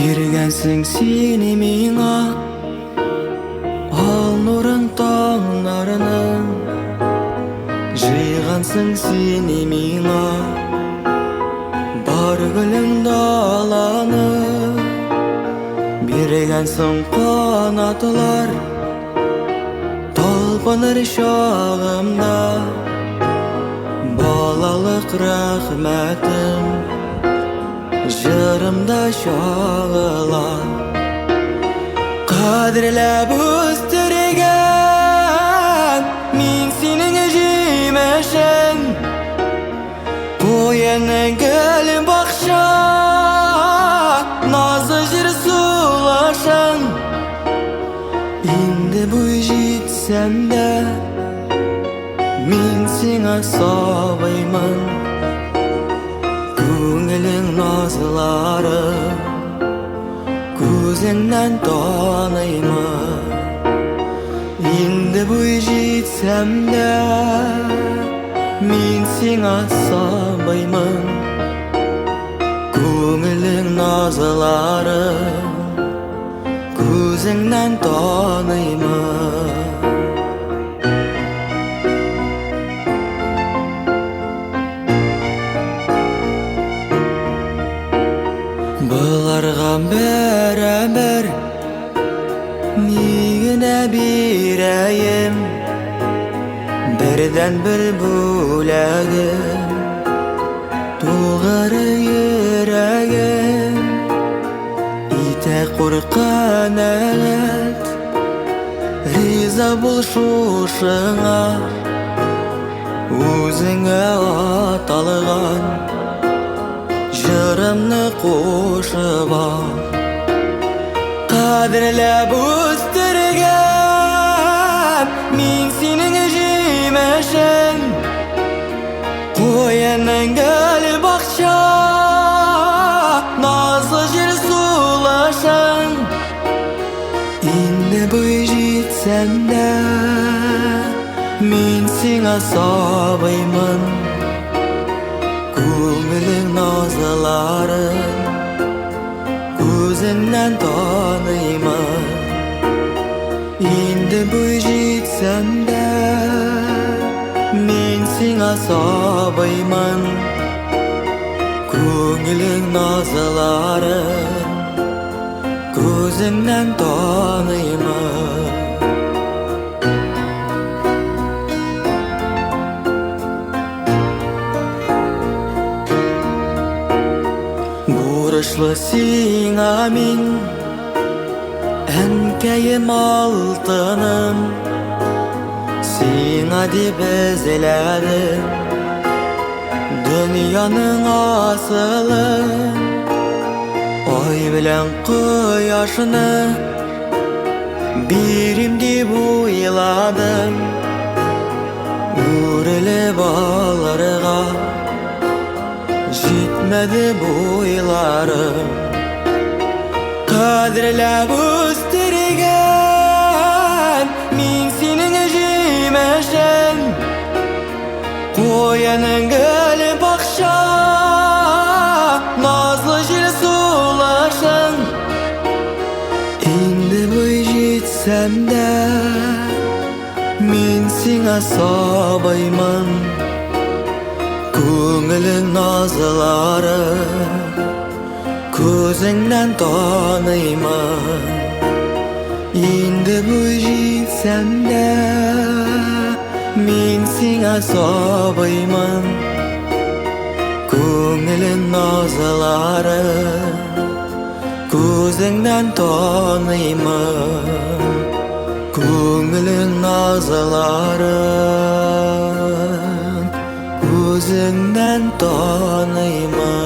Бергенсің сені миңа, ал нұрын таңдарының. Жиғансың сені миңа, бар гүлің даланы. Бергенсің қанатылар, талпыныр шағымда. Балалық рахметім жырымда шағыла. Қадірлеп өстірген мен сенің жемешін, қойының гүл бақша, назы жыр сулашын. Енді бой жетсем де мен сеңа сабаймын. Көңілің назылары көзіңнен таныймын. Енді бой жетсем де мен сеңа сабаймын. Көңілің назылары көзіңнен таныймын. Бұларға бәрі-бір негіне берейім, бірден бір бөлегім толғары ерегім. Итек қорқан әлет риза бол шошыңа, өзіңе аталған жырымны қошып ал. Қадірлеп өстірген мен сенің жемешін, қойының гүл бақша, назы жыр сулашын. Енді бой жетсем де мен сеңа сабаймын. Көңілің назыларын көзіңнен таныймын. Енді бой жетсем де мен сеңа сабаймын. Көңілің назыларын көзіңнен таныймын. Борышлы сиңа мен әнкәйім алтыным, сиңа деп ізләдім дүнияның асылын. Ай білән құяшыны берем деп ойладым, өріліп аларға жетмеді бойларым. Қадірлеп өстірген мен сенің жемешін, қойының гүл бақша, назлы жел сулашын. Енді бой жетсем де мен сеңа сабаймын. Көңілің назылары көзіңнен таныймын. Енді бой жетсем де мен сеңа сабаймын. Көңілің назылары көзіңнен таныймын. Көңілің назылары көзіңнен таныймын.